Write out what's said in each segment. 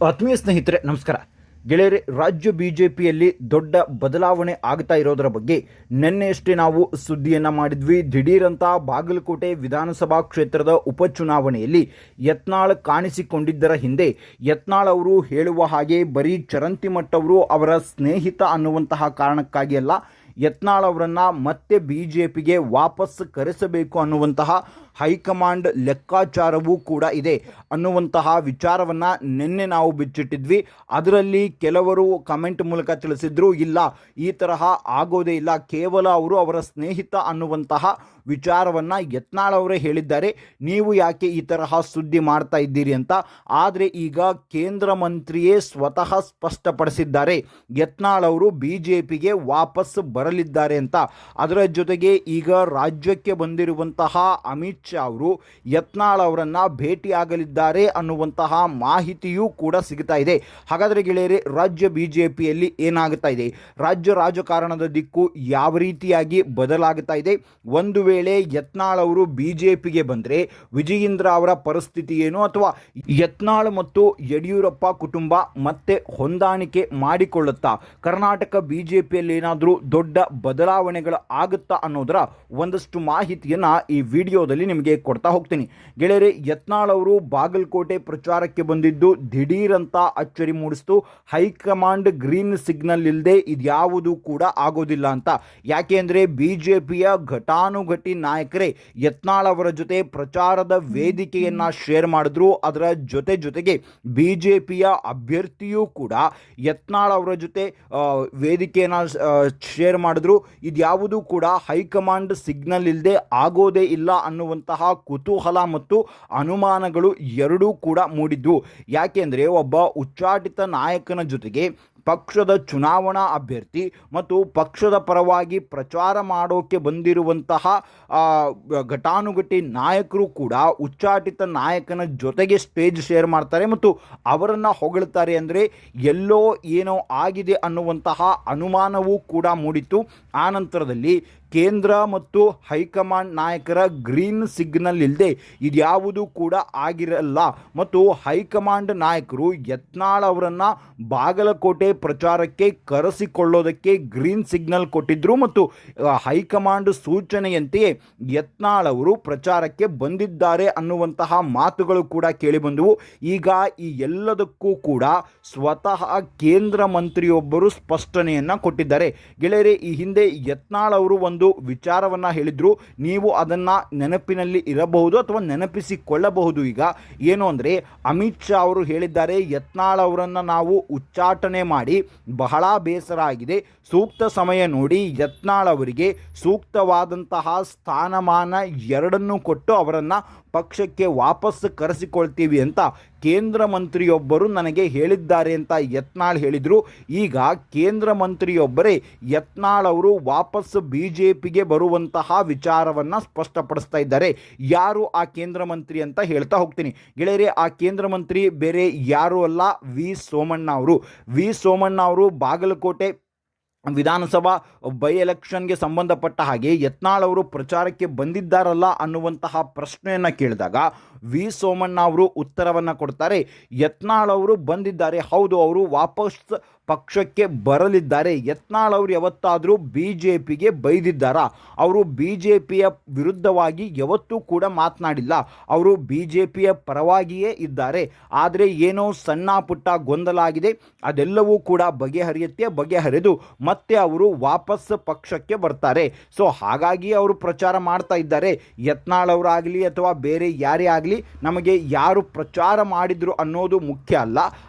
ಆತ್ಮೀಯ ಸ್ನೇಹಿತರೆ ನಮಸ್ಕಾರ. ಗೆಳೆಯರೆ, ರಾಜ್ಯ ಬಿಜೆಪಿಯಲ್ಲಿ ದೊಡ್ಡ ಬದಲಾವಣೆ ಆಗ್ತಾ ಇರೋದರ ಬಗ್ಗೆ ನಿನ್ನೆಯಷ್ಟೇ ನಾವು ಸುದ್ದಿಯನ್ನು ಮಾಡಿದ್ವಿ. ದಿಢೀರಂತ ಬಾಗಲಕೋಟೆ ವಿಧಾನಸಭಾ ಕ್ಷೇತ್ರದ ಉಪಚುನಾವಣೆಯಲ್ಲಿ ಯತ್ನಾಳ್ ಕಾಣಿಸಿಕೊಂಡಿದ್ದರ ಹಿಂದೆ ಯತ್ನಾಳ್ ಅವರು ಹೇಳುವ ಹಾಗೆ ಬರೀ ಚರಂತಿಮಠ್ ಅವರು ಅವರ ಸ್ನೇಹಿತ ಅನ್ನುವಂತಹ ಕಾರಣಕ್ಕಾಗಿ ಅಲ್ಲ, ಯತ್ನಾಳ್ ಅವರನ್ನು ಮತ್ತೆ ಬಿಜೆಪಿಗೆ ವಾಪಸ್ ಕರೆಸಬೇಕು ಅನ್ನುವಂತಹ ಹೈಕಮಾಂಡ್ ಲೆಕ್ಕಾಚಾರವೂ ಕೂಡ ಇದೆ ಅನ್ನುವಂತಹ ವಿಚಾರವನ್ನು ನಿನ್ನೆ ನಾವು ಬಿಚ್ಚಿಟ್ಟಿದ್ವಿ. ಅದರಲ್ಲಿ ಕೆಲವರು ಕಮೆಂಟ್ ಮೂಲಕ ತಿಳಿಸಿದ್ರು, ಇಲ್ಲ ಈ ತರಹ ಆಗೋದೇ ಇಲ್ಲ, ಕೇವಲ ಅವರು ಅವರ ಸ್ನೇಹಿತ ಅನ್ನುವಂತಹ ವಿಚಾರವನ್ನು ಯತ್ನಾಳ್ ಅವರೇ ಹೇಳಿದ್ದಾರೆ, ನೀವು ಯಾಕೆ ಈ ತರಹ ಸುದ್ದಿ ಮಾಡ್ತಾ ಇದ್ದೀರಿ ಅಂತ. ಆದರೆ ಈಗ ಕೇಂದ್ರ ಮಂತ್ರಿಯೇ ಸ್ವತಃ ಸ್ಪಷ್ಟಪಡಿಸಿದ್ದಾರೆ, ಯತ್ನಾಳ್ ಅವರು ಬಿಜೆಪಿಗೆ ವಾಪಸ್ ಬರಲಿದ್ದಾರೆ ಅಂತ. ಅದರ ಜೊತೆಗೆ ಈಗ ರಾಜ್ಯಕ್ಕೆ ಬಂದಿರುವಂತಹ ಅಮಿತ್ ಶಾ ಅವರು ಯತ್ನಾಳ್ ಅವರನ್ನು ಭೇಟಿಯಾಗಲಿದ್ದಾರೆ ಅನ್ನುವಂತಹ ಮಾಹಿತಿಯೂ ಕೂಡ ಸಿಗ್ತಾ ಇದೆ. ಹಾಗಾದರೆ ಗೆಳೆಯರೆ, ರಾಜ್ಯ ಬಿಜೆಪಿಯಲ್ಲಿ ಏನಾಗ್ತಾ ಇದೆ, ರಾಜ್ಯ ರಾಜಕಾರಣದ ದಿಕ್ಕು ಯಾವ ರೀತಿಯಾಗಿ ಬದಲಾಗ್ತಾ ಇದೆ, ಒಂದು ವೇಳೆ ಯತ್ನಾಳ್ ಅವರು ಬಿಜೆಪಿಗೆ ಬಂದರೆ ವಿಜಯೇಂದ್ರ ಅವರ ಪರಿಸ್ಥಿತಿ ಏನು, ಅಥವಾ ಯತ್ನಾಳ್ ಮತ್ತು ಯಡಿಯೂರಪ್ಪ ಕುಟುಂಬ ಮತ್ತೆ ಹೊಂದಾಣಿಕೆ ಮಾಡಿಕೊಳ್ಳುತ್ತಾ, ಕರ್ನಾಟಕ ಬಿಜೆಪಿಯಲ್ಲಿ ಏನಾದರೂ ದೊಡ್ಡ ಬದಲಾವಣೆಗಳು ಆಗುತ್ತಾ ಅನ್ನೋದರ ಒಂದಷ್ಟು ಮಾಹಿತಿಯನ್ನು ಈ ವಿಡಿಯೋದಲ್ಲಿ ನಿಮಗೆ ಕೊಡ್ತಾ ಹೋಗ್ತೀನಿ. ಗೆಳೆಯರೆ, ಯತ್ನಾಳ್ ಅವರು ಬಾಗಲಕೋಟೆ ಪ್ರಚಾರಕ್ಕೆ ಬಂದಿದ್ದು ದಿಢೀರಂತ ಅಚ್ಚರಿ ಮೂಡಿಸ್ತು. ಹೈಕಮಾಂಡ್ ಗ್ರೀನ್ ಸಿಗ್ನಲ್ ಇಲ್ಲದೆ ಇದ್ಯಾವುದು ಕೂಡ ಆಗೋದಿಲ್ಲ ಅಂತ. ಯಾಕೆ ಅಂದರೆ ಬಿಜೆಪಿಯ ಘಟಾನುಘಟಿ ನಾಯಕರೇ ಯತ್ನಾಳ್ ಅವರ ಜೊತೆ ಪ್ರಚಾರದ ವೇದಿಕೆಯನ್ನ ಶೇರ್ ಮಾಡಿದ್ರು. ಅದರ ಜೊತೆಗೆ ಬಿಜೆಪಿಯ ಅಭ್ಯರ್ಥಿಯೂ ಕೂಡ ಯತ್ನಾಳ್ ಅವರ ಜೊತೆ ವೇದಿಕೆಯನ್ನು ಶೇರ್ ಮಾಡಿದ್ರು. ಇದ್ಯಾವುದು ಕೂಡ ಹೈಕಮಾಂಡ್ ಸಿಗ್ನಲ್ ಇಲ್ಲದೆ ಆಗೋದೇ ಇಲ್ಲ ಅನ್ನುವಂತಹ ಕುತೂಹಲ ಮತ್ತು ಅನುಮಾನಗಳು ಎರಡೂ ಕೂಡ ಮೂಡಿದ್ವು. ಯಾಕೆಂದರೆ ಒಬ್ಬ ಉಚ್ಚಾಟಿತ ನಾಯಕನ ಜೊತೆಗೆ ಪಕ್ಷದ ಚುನಾವಣಾ ಅಭ್ಯರ್ಥಿ ಮತ್ತು ಪಕ್ಷದ ಪರವಾಗಿ ಪ್ರಚಾರ ಮಾಡೋಕ್ಕೆ ಬಂದಿರುವಂತಹ ಘಟಾನುಘಟಿ ನಾಯಕರು ಕೂಡ ಉಚ್ಚಾಟಿತ ನಾಯಕನ ಜೊತೆಗೆ ಸ್ಟೇಜ್ ಶೇರ್ ಮಾಡ್ತಾರೆ ಮತ್ತು ಅವರನ್ನು ಹೊಗಳ್ತಾರೆ ಅಂದರೆ ಎಲ್ಲೋ ಏನೋ ಆಗಿದೆ ಅನ್ನುವಂತಹ ಅನುಮಾನವೂ ಕೂಡ ಮೂಡಿತ್ತು. ಆ ನಂತರದಲ್ಲಿ ಕೇಂದ್ರ ಮತ್ತು ಹೈಕಮಾಂಡ್ ನಾಯಕರ ಗ್ರೀನ್ ಸಿಗ್ನಲ್ ಇಲ್ಲದೆ ಇದ್ಯಾವುದೂ ಕೂಡ ಆಗಿರಲ್ಲ ಮತ್ತು ಹೈಕಮಾಂಡ್ ನಾಯಕರು ಯತ್ನಾಳ್ ಅವರನ್ನು ಬಾಗಲಕೋಟೆ ಪ್ರಚಾರಕ್ಕೆ ಕರೆಸಿಕೊಳ್ಳೋದಕ್ಕೆ ಗ್ರೀನ್ ಸಿಗ್ನಲ್ ಕೊಟ್ಟಿದ್ದರು ಮತ್ತು ಹೈಕಮಾಂಡ್ ಸೂಚನೆಯಂತೆಯೇ ಯತ್ನಾಳ್ ಅವರು ಪ್ರಚಾರಕ್ಕೆ ಬಂದಿದ್ದಾರೆ ಅನ್ನುವಂತಹ ಮಾತುಗಳು ಕೂಡ ಕೇಳಿಬಂದವು. ಈಗ ಈ ಎಲ್ಲದಕ್ಕೂ ಕೂಡ ಸ್ವತಃ ಕೇಂದ್ರ ಮಂತ್ರಿಯೊಬ್ಬರು ಸ್ಪಷ್ಟನೆಯನ್ನು ಕೊಟ್ಟಿದ್ದಾರೆ. ಗೆಳೆಯರೆ, ಈ ಹಿಂದೆ ಯತ್ನಾಳ್ ಅವರು ಒಂದು ವಿಚಾರವನ್ನು ಹೇಳಿದ್ರು, ನೀವು ಅದನ್ನು ನೆನಪಿನಲ್ಲಿ ಇರಬಹುದು ಅಥವಾ ನೆನಪಿಸಿಕೊಳ್ಳಬಹುದು. ಈಗ ಏನು ಅಂದರೆ, ಅಮಿತ್ ಶಾ ಅವರು ಹೇಳಿದ್ದಾರೆ, ಯತ್ನಾಳ್ ಅವರನ್ನು ನಾವು ಉಚ್ಚಾಟನೆ ಮಾಡಿ ಬಹಳ ಬೇಸರ ಆಗಿದೆ, ಸೂಕ್ತ ಸಮಯ ನೋಡಿ ಯತ್ನಾಳ್ ಅವರಿಗೆ ಸೂಕ್ತವಾದಂತಹ ಸ್ಥಾನಮಾನ ಎರಡನ್ನೂ ಕೊಟ್ಟು ಅವರನ್ನು ಪಕ್ಷಕ್ಕೆ ವಾಪಸ್ ಕರೆಸಿಕೊಳ್ತೀವಿ ಅಂತ ಕೇಂದ್ರ ಮಂತ್ರಿಯೊಬ್ಬರು ನನಗೆ ಹೇಳಿದ್ದಾರೆ ಅಂತ ಯತ್ನಾಳ್ ಹೇಳಿದರು. ಈಗ ಕೇಂದ್ರ ಮಂತ್ರಿಯೊಬ್ಬರೇ ಯತ್ನಾಳ್ ಅವರು ವಾಪಸ್ ಬಿಜೆಪಿಗೆ ಬರುವಂತಹ ವಿಚಾರವನ್ನು ಸ್ಪಷ್ಟಪಡಿಸ್ತಾ ಇದ್ದಾರೆ. ಯಾರು ಆ ಕೇಂದ್ರ ಮಂತ್ರಿ ಅಂತ ಹೇಳ್ತಾ ಹೋಗ್ತೀನಿ. ಗೆಳೆಯರೆ, ಆ ಕೇಂದ್ರ ಮಂತ್ರಿ ಬೇರೆ ಯಾರೂ ಅಲ್ಲ, ವಿ ಸೋಮಣ್ಣ ಅವರು. ವಿ ಸೋಮಣ್ಣ ಅವರು ಬಾಗಲಕೋಟೆ ವಿಧಾನಸಭಾ ಬೈ ಎಲೆಕ್ಷನ್ಗೆ ಸಂಬಂಧಪಟ್ಟ ಹಾಗೆ ಯತ್ನಾಳ್ ಅವರು ಪ್ರಚಾರಕ್ಕೆ ಬಂದಿದ್ದಾರಲ್ಲ ಅನ್ನುವಂತಹ ಪ್ರಶ್ನೆಯನ್ನು ಕೇಳಿದಾಗ ವಿ ಸೋಮಣ್ಣ ಅವರು ಉತ್ತರವನ್ನು ಕೊಡ್ತಾರೆ, ಯತ್ನಾಳ್ ಅವರು ಬಂದಿದ್ದಾರೆ, ಹೌದು, ಅವರು ವಾಪಸ್ ಪಕ್ಷಕ್ಕೆ ಬರಲಿದ್ದಾರೆ. ಯತ್ನಾಳ್ ಅವರು ಯಾವತ್ತಾದರೂ ಬಿಜೆಪಿಗೆ ಬೈದಿದ್ದಾರಾ? ಅವರು ಬಿಜೆಪಿಯ ವಿರುದ್ಧವಾಗಿ ಯಾವತ್ತೂ ಕೂಡ ಮಾತನಾಡಿಲ್ಲ, ಅವರು ಬಿಜೆಪಿಯ ಪರವಾಗಿಯೇ ಇದ್ದಾರೆ. ಆದರೆ ಏನೋ ಸಣ್ಣ ಪುಟ್ಟ ಗೊಂದಲ ಆಗಿದೆ, ಅದೆಲ್ಲವೂ ಕೂಡ ಬಗೆಹರಿದು ಮತ್ತೆ ಅವರು ವಾಪಸ್ ಪಕ್ಷಕ್ಕೆ ಬರ್ತಾರೆ. ಸೊ ಹಾಗಾಗಿ ಅವರು ಪ್ರಚಾರ ಮಾಡ್ತಾ ಇದ್ದಾರೆ. ಯತ್ನಾಳ್ ಅವರಾಗಲಿ ಅಥವಾ ಬೇರೆ ಯಾರೇ ಆಗಲಿ, ನಮಗೆ ಯಾರು ಪ್ರಚಾರ ಮಾಡಿದ್ರು ಅನ್ನೋದು ಮುಖ್ಯ ಅಲ್ಲ.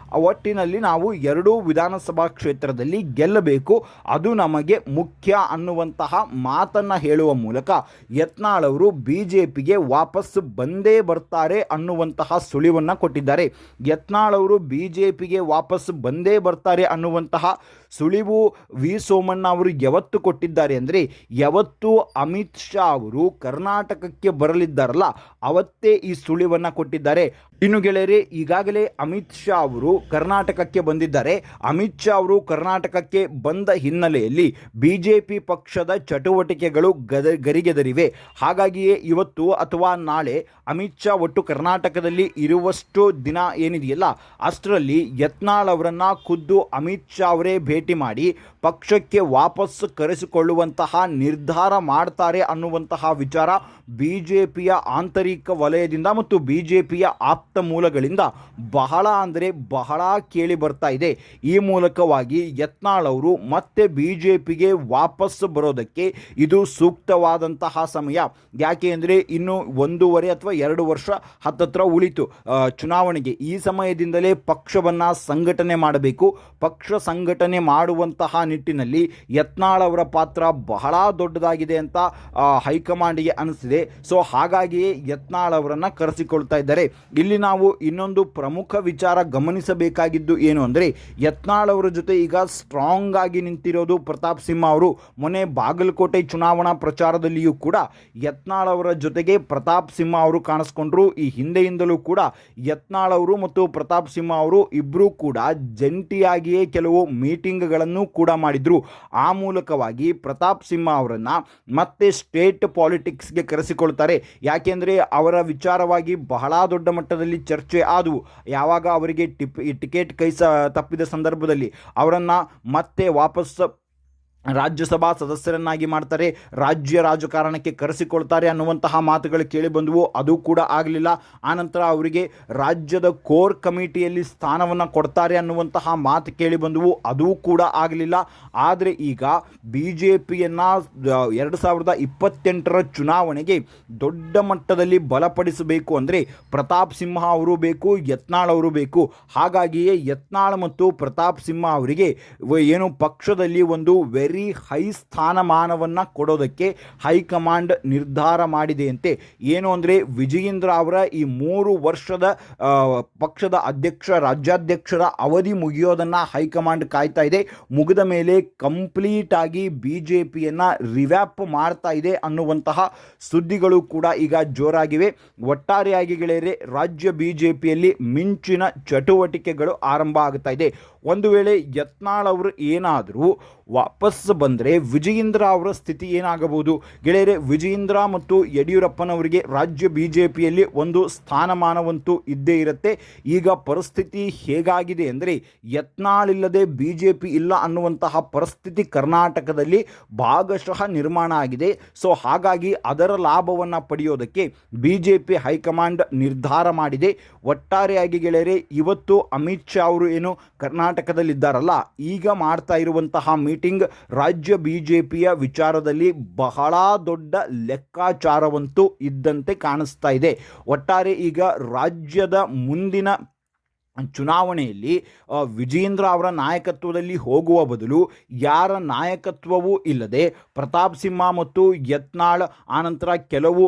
ಒಟ್ಟಿನಲ್ಲಿ ನಾವು ಎರಡೂ ವಿಧಾನಸಭಾ ಕ್ಷೇತ್ರದಲ್ಲಿ ಗೆಲ್ಲಬೇಕು, ಅದು ನಮಗೆ ಮುಖ್ಯ ಅನ್ನುವಂತಹ ಮಾತನ್ನು ಹೇಳುವ ಮೂಲಕ ಯತ್ನಾಳ್ ಅವರು ಬಿಜೆಪಿಗೆ ವಾಪಸ್ ಬಂದೇ ಬರ್ತಾರೆ ಅನ್ನುವಂತಹ ಸುಳಿವನ್ನು ಕೊಟ್ಟಿದ್ದಾರೆ. ಯತ್ನಾಳ್ ಅವರು ಬಿಜೆಪಿಗೆ ವಾಪಸ್ ಬಂದೇ ಬರ್ತಾರೆ ಅನ್ನುವಂತಹ ಸುಳಿವು ವಿ ಸೋಮಣ್ಣ ಅವರು ಯಾವತ್ತು ಕೊಟ್ಟಿದ್ದಾರೆ ಅಂದರೆ, ಯಾವತ್ತು ಅಮಿತ್ ಶಾ ಅವರು ಕರ್ನಾಟಕಕ್ಕೆ ಬರಲಿದ್ದಾರಲ್ಲ ಅವತ್ತೇ ಈ ಸುಳಿವನ್ನು ಕೊಟ್ಟಿದ್ದಾರೆ. ಇನ್ನು ಗೆಳೆಯರೆ, ಈಗಾಗಲೇ ಅಮಿತ್ ಶಾ ಅವರು ಕರ್ನಾಟಕಕ್ಕೆ ಬಂದಿದ್ದಾರೆ. ಅಮಿತ್ ಶಾ ಅವರು ಕರ್ನಾಟಕಕ್ಕೆ ಬಂದ ಹಿನ್ನೆಲೆಯಲ್ಲಿ ಬಿಜೆಪಿ ಪಕ್ಷದ ಚಟುವಟಿಕೆಗಳು ಗರಿಗೆದರಿವೆ. ಹಾಗಾಗಿಯೇ ಇವತ್ತು ಅಥವಾ ನಾಳೆ ಅಮಿತ್ ಶಾ ಒಟ್ಟು ಕರ್ನಾಟಕದಲ್ಲಿ ಇರುವಷ್ಟು ದಿನ ಏನಿದೆಯಲ್ಲ ಅಷ್ಟರಲ್ಲಿ ಯತ್ನಾಳ್ ಅವರನ್ನು ಖುದ್ದು ಅಮಿತ್ ಶಾ ಅವರೇ ಭೇಟಿ ಮಾಡಿ ಪಕ್ಷಕ್ಕೆ ವಾಪಸ್ ಕರೆಸಿಕೊಳ್ಳುವಂತಹ ನಿರ್ಧಾರ ಮಾಡ್ತಾರೆ ಅನ್ನುವಂತಹ ವಿಚಾರ ಬಿಜೆಪಿಯ ಆಂತರಿಕ ವಲಯದಿಂದ ಮತ್ತು ಬಿಜೆಪಿಯ ಆಪ್ತ ಮೂಲಗಳಿಂದ ಬಹಳ ಅಂದರೆ ಬಹಳ ಕೇಳಿ ಬರ್ತಾ ಇದೆ. ಈ ಮೂಲಕವಾಗಿ ಯತ್ನಾಳ್ ಅವರು ಮತ್ತೆ ಬಿಜೆಪಿಗೆ ವಾಪಸ್ ಬರೋದಕ್ಕೆ ಇದು ಸೂಕ್ತವಾದಂತಹ ಸಮಯ. ಯಾಕೆ ಅಂದರೆ ಇನ್ನು 1.5 ಅಥವಾ 2 ವರ್ಷ ಹತ್ತತ್ರ ಉಳಿತು ಚುನಾವಣೆಗೆ. ಈ ಸಮಯದಿಂದಲೇ ಪಕ್ಷವನ್ನು ಸಂಘಟನೆ ಮಾಡಬೇಕು. ಪಕ್ಷ ಸಂಘಟನೆ ಮಾಡುವಂತಹ ನಿಟ್ಟಿನಲ್ಲಿ ಯತ್ನಾಳ್ ಅವರ ಪಾತ್ರ ಬಹಳ ದೊಡ್ಡದಾಗಿದೆ ಅಂತ ಹೈಕಮಾಂಡ್ಗೆ ಅನಿಸಿದೆ. ಸೊ ಹಾಗಾಗಿಯೇ ಯತ್ನಾಳ್ ಅವರನ್ನು ಕರೆಸಿಕೊಳ್ತಾ ಇದ್ದಾರೆ. ಇಲ್ಲಿ ನಾವು ಇನ್ನೊಂದು ಪ್ರಮುಖ ವಿಚಾರ ಗಮನಿಸಬೇಕಾಗಿದ್ದು ಏನು ಅಂದರೆ, ಯತ್ನಾಳ್ ಅವರ ಜೊತೆ ಈಗ ಸ್ಟ್ರಾಂಗ್ ಆಗಿ ನಿಂತಿರೋದು ಪ್ರತಾಪ್ ಸಿಂಹ ಅವರು. ಮೊನ್ನೆ ಬಾಗಲಕೋಟೆ ಚುನಾವಣಾ ಪ್ರಚಾರದಲ್ಲಿಯೂ ಕೂಡ ಯತ್ನಾಳ್ ಅವರ ಜೊತೆಗೆ ಪ್ರತಾಪ್ ಸಿಂಹ ಅವರು ಕಾಣಿಸ್ಕೊಂಡ್ರು. ಈ ಹಿಂದೆಯಿಂದಲೂ ಕೂಡ ಯತ್ನಾಳ್ ಅವರು ಮತ್ತು ಪ್ರತಾಪ್ ಸಿಂಹ ಅವರು ಇಬ್ಬರೂ ಕೂಡ ಜಂಟಿಯಾಗಿಯೇ ಕೆಲವು ಮೀಟಿಂಗ್ಗಳನ್ನು ಕೂಡ ಮಾಡಿದ್ರು. ಆ ಮೂಲಕವಾಗಿ ಪ್ರತಾಪ್ ಸಿಂಹ ಅವರನ್ನು ಮತ್ತೆ ಸ್ಟೇಟ್ ಪಾಲಿಟಿಕ್ಸ್ಗೆ ಕರೆಸಿಕೊಳ್ತಾರೆ. ಯಾಕೆಂದರೆ ಅವರ ವಿಚಾರವಾಗಿ ಬಹಳ ದೊಡ್ಡ ಮಟ್ಟದಲ್ಲಿ ಚರ್ಚೆ ಆದವು. ಯಾವಾಗ ಅವರಿಗೆ ಟಿಕೆಟ್ ಕೈ ತಪ್ಪಿದ ಸಂದರ್ಭದಲ್ಲಿ ಅವರನ್ನು ಮತ್ತೆ ವಾಪಸ್ ರಾಜ್ಯಸಭಾ ಸದಸ್ಯರನ್ನಾಗಿ ಮಾಡ್ತಾರೆ, ರಾಜ್ಯ ರಾಜಕಾರಣಕ್ಕೆ ಕರೆಸಿಕೊಳ್ತಾರೆ ಅನ್ನುವಂತಹ ಮಾತುಗಳು ಕೇಳಿ ಬಂದವು. ಅದು ಕೂಡ ಆಗಲಿಲ್ಲ. ಆನಂತರ ಅವರಿಗೆ ರಾಜ್ಯದ ಕೋರ್ ಕಮಿಟಿಯಲ್ಲಿ ಸ್ಥಾನವನ್ನು ಕೊಡ್ತಾರೆ ಅನ್ನುವಂತಹ ಮಾತು ಕೇಳಿ ಬಂದವು. ಅದು ಕೂಡ ಆಗಲಿಲ್ಲ. ಆದರೆ ಈಗ ಬಿ ಜೆ ಪಿಯನ್ನು 2028ರ ಚುನಾವಣೆಗೆ ದೊಡ್ಡ ಮಟ್ಟದಲ್ಲಿ ಬಲಪಡಿಸಬೇಕು ಅಂದರೆ ಪ್ರತಾಪ್ ಸಿಂಹ ಅವರು ಬೇಕು, ಯತ್ನಾಳ್ ಅವರು ಬೇಕು. ಹಾಗಾಗಿಯೇ ಯತ್ನಾಳ್ ಮತ್ತು ಪ್ರತಾಪ್ ಸಿಂಹ ಅವರಿಗೆ ಏನು ಪಕ್ಷದಲ್ಲಿ ಒಂದು ಹೈ ಸ್ಥಾನಮಾನವನ್ನು ಕೊಡೋದಕ್ಕೆ ಹೈಕಮಾಂಡ್ ನಿರ್ಧಾರ ಮಾಡಿದೆಯಂತೆ. ಏನು ಅಂದರೆ, ವಿಜಯೇಂದ್ರ ಅವರ ಈ 3 ವರ್ಷದ ಪಕ್ಷದ ರಾಜ್ಯಾಧ್ಯಕ್ಷರ ಅವಧಿ ಮುಗಿಯೋದನ್ನು ಹೈಕಮಾಂಡ್ ಕಾಯ್ತಾ ಇದೆ. ಮುಗಿದ ಮೇಲೆ ಕಂಪ್ಲೀಟ್ ಆಗಿ ಬಿಜೆಪಿಯನ್ನು ರಿವ್ಯಾಪ್ ಮಾಡ್ತಾ ಇದೆ ಅನ್ನುವಂತಹ ಸುದ್ದಿಗಳು ಕೂಡ ಈಗ ಜೋರಾಗಿವೆ. ಒಟ್ಟಾರೆಯಾಗಿ ಗೆಳೆಯರೆ, ರಾಜ್ಯ ಬಿಜೆಪಿಯಲ್ಲಿ ಮಿಂಚಿನ ಚಟುವಟಿಕೆಗಳು ಆರಂಭ ಆಗ್ತಾ ಇದೆ. ಒಂದು ವೇಳೆ ಯತ್ನಾಳ್ ಅವರು ಏನಾದರೂ ವಾಪಸ್ ಬಂದರೆ ವಿಜಯೇಂದ್ರ ಅವರ ಸ್ಥಿತಿ ಏನಾಗಬಹುದು ಗೆಳೆಯರೆ? ವಿಜಯೇಂದ್ರ ಮತ್ತು ಯಡಿಯೂರಪ್ಪನವರಿಗೆ ರಾಜ್ಯ ಬಿಜೆಪಿಯಲ್ಲಿ ಒಂದು ಸ್ಥಾನಮಾನವಂತೂ ಇದ್ದೇ ಇರುತ್ತೆ. ಈಗ ಪರಿಸ್ಥಿತಿ ಹೇಗಾಗಿದೆ ಅಂದರೆ, ಯತ್ನಾಳ್ ಇಲ್ಲದೆ ಬಿಜೆಪಿ ಇಲ್ಲ ಅನ್ನುವಂತಹ ಪರಿಸ್ಥಿತಿ ಕರ್ನಾಟಕದಲ್ಲಿ ಭಾಗಶಃ ನಿರ್ಮಾಣ ಆಗಿದೆ. ಸೊ ಹಾಗಾಗಿ ಅದರ ಲಾಭವನ್ನು ಪಡೆಯೋದಕ್ಕೆ ಬಿಜೆಪಿ ಹೈಕಮಾಂಡ್ ನಿರ್ಧಾರ ಮಾಡಿದೆ. ಒಟ್ಟಾರೆಯಾಗಿ ಗೆಳೆಯರೆ, ಇವತ್ತು ಅಮಿತ್ ಶಾ ಅವರು ಏನು ಕರ್ನಾಟಕದಲ್ಲಿದ್ದಾರಲ್ಲ, ಈಗ ಮಾಡ್ತಾ ಇರುವಂತಹ ಮೀಟಿಂಗ್ ರಾಜ್ಯ ಬಿಜೆಪಿಯ ವಿಚಾರದಲ್ಲಿ ಬಹಳ ದೊಡ್ಡ ಲೆಕ್ಕಾಚಾರವಂತೂ ಇದ್ದಂತೆ ಕಾಣಿಸ್ತಾ ಇದೆ. ಒಟ್ಟಾರೆ ಈಗ ರಾಜ್ಯದ ಮುಂದಿನ ಚುನಾವಣೆಯಲ್ಲಿ ವಿಜಯೇಂದ್ರ ಅವರ ನಾಯಕತ್ವದಲ್ಲಿ ಹೋಗುವ ಬದಲು ಯಾರ ನಾಯಕತ್ವವೂ ಇಲ್ಲದೆ ಪ್ರತಾಪ್ ಸಿಂಹ ಮತ್ತು ಯತ್ನಾಳ್, ಆನಂತರ ಕೆಲವು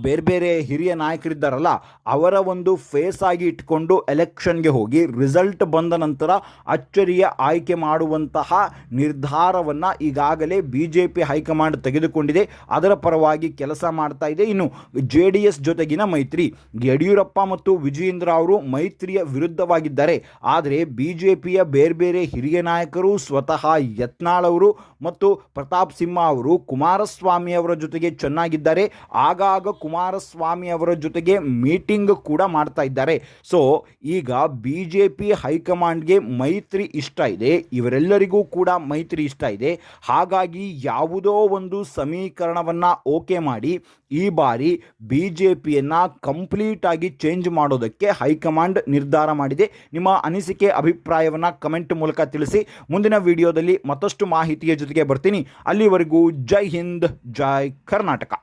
ಬೇರೆ ಬೇರೆ ಹಿರಿಯ ನಾಯಕರಿದ್ದಾರಲ್ಲ ಅವರ ಒಂದು ಫೇಸ್ ಆಗಿ ಇಟ್ಕೊಂಡು ಎಲೆಕ್ಷನ್ಗೆ ಹೋಗಿ ರಿಸಲ್ಟ್ ಬಂದ ನಂತರ ಅಚ್ಚರಿಯ ಆಯ್ಕೆ ಮಾಡುವಂತಹ ನಿರ್ಧಾರವನ್ನು ಈಗಾಗಲೇ ಬಿಜೆಪಿ ಹೈಕಮಾಂಡ್ ತೆಗೆದುಕೊಂಡಿದೆ. ಅದರ ಪರವಾಗಿ ಕೆಲಸ ಮಾಡ್ತಾ ಇದೆ. ಇನ್ನು JDS ಜೊತೆಗಿನ ಮೈತ್ರಿ, ಯಡಿಯೂರಪ್ಪ ಮತ್ತು ವಿಜಯೇಂದ್ರ ಅವರು ಮೈತ್ರಿಯ ವಿರುದ್ಧವಾಗಿದ್ದಾರೆ. ಆದರೆ ಬಿಜೆಪಿಯ ಬೇರೆ ಬೇರೆ ಹಿರಿಯ ನಾಯಕರು, ಸ್ವತಃ ಯತ್ನಾಳ್ ಅವರು ಮತ್ತು ಪ್ರತಾಪ್ ಸಿಂಹ ಅವರು ಕುಮಾರಸ್ವಾಮಿ ಅವರ ಜೊತೆಗೆ ಚೆನ್ನಾಗಿದ್ದಾರೆ. ಆಗಾಗ ಕುಮಾರಸ್ವಾಮಿ ಅವರ ಜೊತೆಗೆ ಮೀಟಿಂಗ್ ಕೂಡ ಮಾಡ್ತಾ ಇದ್ದಾರೆ. ಸೊ ಈಗ ಬಿಜೆಪಿ ಹೈಕಮಾಂಡ್ಗೆ ಮೈತ್ರಿ ಇಷ್ಟ ಇದೆ, ಇವರೆಲ್ಲರಿಗೂ ಕೂಡ ಮೈತ್ರಿ ಇಷ್ಟ ಇದೆ. ಹಾಗಾಗಿ ಯಾವುದೋ ಒಂದು ಸಮೀಕರಣವನ್ನು ಓಕೆ ಮಾಡಿ ಈ ಬಾರಿ ಬಿಜೆಪಿಯನ್ನು ಕಂಪ್ಲೀಟ್ ಆಗಿ ಚೇಂಜ್ ಮಾಡೋದಕ್ಕೆ ಹೈಕಮಾಂಡ್ ನಿರ್ಧಾರ ಮಾಡಿದೆ. ನಿಮ್ಮ ಅನಿಸಿಕೆ, ಅಭಿಪ್ರಾಯವನ್ನು ಕಮೆಂಟ್ ಮೂಲಕ ತಿಳಿಸಿ. ಮುಂದಿನ ವಿಡಿಯೋದಲ್ಲಿ ಮತ್ತಷ್ಟು ಮಾಹಿತಿಯ ಜೊತೆಗೆ ಬರ್ತೀನಿ. ಅಲ್ಲಿವರೆಗೂ ಜೈ ಹಿಂದ್, ಜೈ ಕರ್ನಾಟಕ.